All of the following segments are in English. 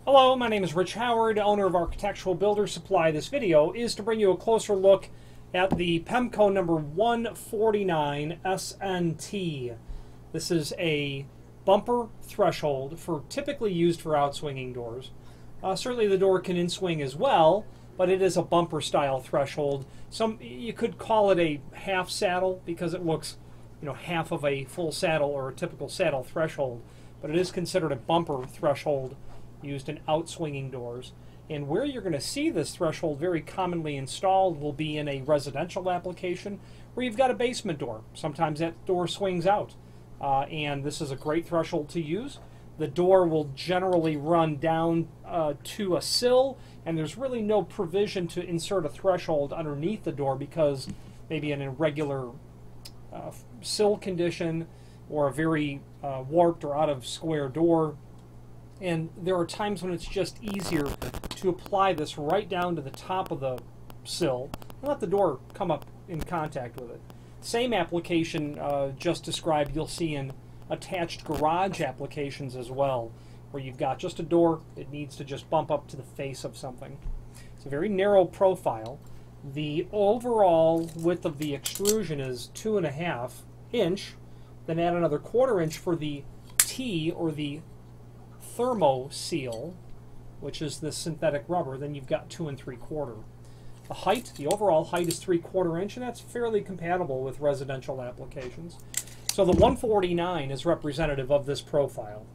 Hello, my name is Rich Howard, owner of Architectural Builder Supply. This video is to bring you a closer look at the Pemko number 149 SNT. This is a bumper threshold typically used for outswinging doors. Certainly the door can in-swing as well, but it is a bumper style threshold. You could call it a half saddle because it looks, half of a full saddle or a typical saddle threshold, but it is considered a bumper threshold used in outswinging doors. And where you're going to see this threshold very commonly installed will be in a residential application where you've got a basement door. Sometimes that door swings out, and this is a great threshold to use. The door will generally run down to a sill, and there's really no provision to insert a threshold underneath the door because maybe an irregular sill condition or a very warped or out of square door. And there are times when it's just easier to apply this right down to the top of the sill and let the door come up in contact with it. Same application just described you'll see in attached garage applications as well, where you've got just a door, it needs to just bump up to the face of something. It's a very narrow profile. The overall width of the extrusion is 2.5 inch, then add another 1/4 inch for the T or the thermo seal, which is the synthetic rubber, then you've got 2 3/4. The overall height is 3/4 inch, and that's fairly compatible with residential applications. So the 149 is representative of this profile.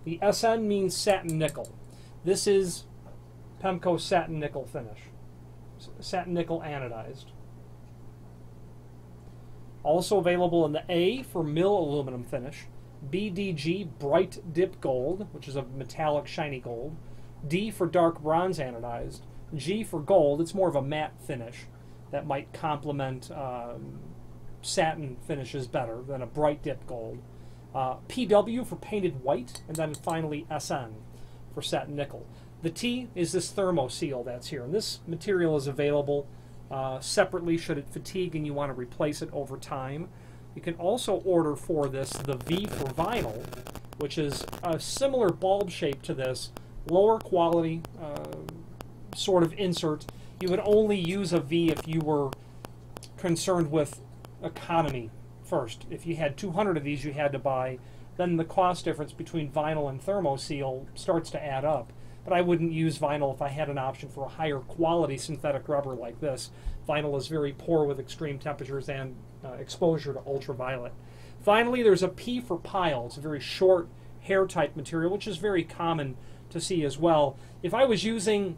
The SN means satin nickel. This is Pemko satin nickel finish. Satin nickel anodized. Also available in the A for mill aluminum finish. BDG bright dip gold, which is a metallic shiny gold. D for dark bronze anodized. G for gold. It's more of a matte finish that might complement satin finishes better than a bright dip gold. PW for painted white, and then finally SN for satin nickel. The T is this thermo seal that's here, and this material is available separately should it fatigue and you want to replace it over time. You can also order for this the V for vinyl, which is a similar bulb shape to this, lower quality sort of insert. You would only use a V if you were concerned with economy first. If you had 200 of these you had to buy, then the cost difference between vinyl and thermoseal starts to add up. But I wouldn't use vinyl if I had an option for a higher quality synthetic rubber like this. Vinyl is very poor with extreme temperatures and exposure to ultraviolet. Finally, there's a P for pile. It's a very short hair type material, which is very common to see as well. If I was using,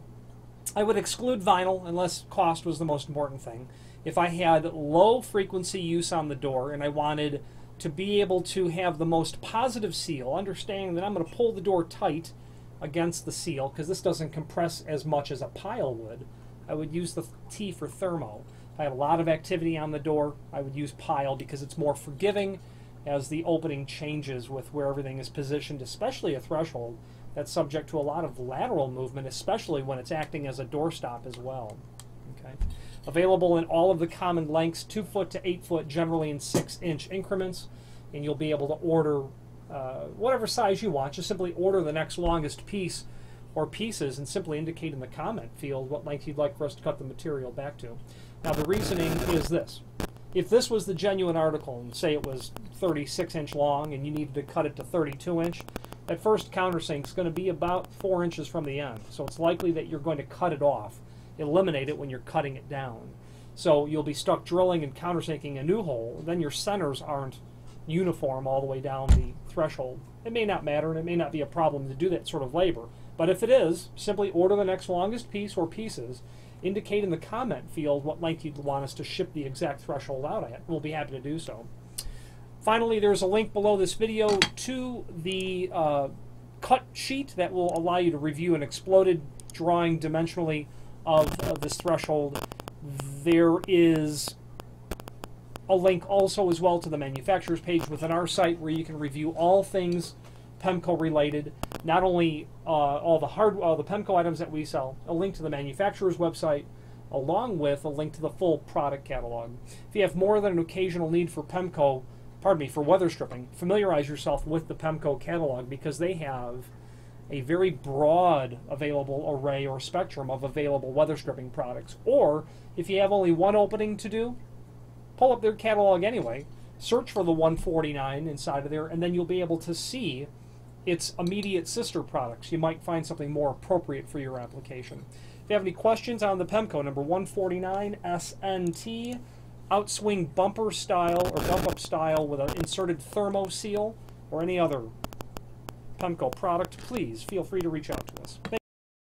I would exclude vinyl unless cost was the most important thing. If I had low frequency use on the door and I wanted to be able to have the most positive seal, understanding that I'm going to pull the door tight against the seal because this doesn't compress as much as a pile would, I would use the T for thermo. If I had a lot of activity on the door, I would use pile because it's more forgiving as the opening changes with where everything is positioned, especially a threshold that's subject to a lot of lateral movement, especially when it's acting as a doorstop as well. Okay. Available in all of the common lengths, 2 foot to 8 foot, generally in 6-inch increments, and you'll be able to order whatever size you want. Just simply order the next longest piece or pieces and simply indicate in the comment field what length you'd like for us to cut the material back to. Now the reasoning is this. If this was the genuine article and say it was 36-inch long and you needed to cut it to 32-inch, that first countersink is going to be about 4 inches from the end. So it's likely that you're going to cut it off, eliminate it when you're cutting it down. So you'll be stuck drilling and countersinking a new hole, then your centers aren't uniform all the way down the threshold. It may not matter and it may not be a problem to do that sort of labor, but if it is, simply order the next longest piece or pieces, indicate in the comment field what length you'd want us to ship the exact threshold out at. We'll be happy to do so. Finally, there's a link below this video to the cut sheet that will allow you to review an exploded drawing dimensionally of this threshold. There is a link also as well to the manufacturer's page within our site where you can review all things Pemko related, not only all the Pemko items that we sell, a link to the manufacturer's website, along with a link to the full product catalog. If you have more than an occasional need for Pemko, for weather stripping, familiarize yourself with the Pemko catalog because they have a very broad available array or spectrum of available weather stripping products. Or if you have only one opening to do, pull up their catalog anyway, search for the 149 inside of there, and then you'll be able to see its immediate sister products. You might find something more appropriate for your application. If you have any questions on the Pemko number 149 SNT, outswing bumper style or bump up style with an inserted thermo seal, or any other Pemko product, please feel free to reach out to us.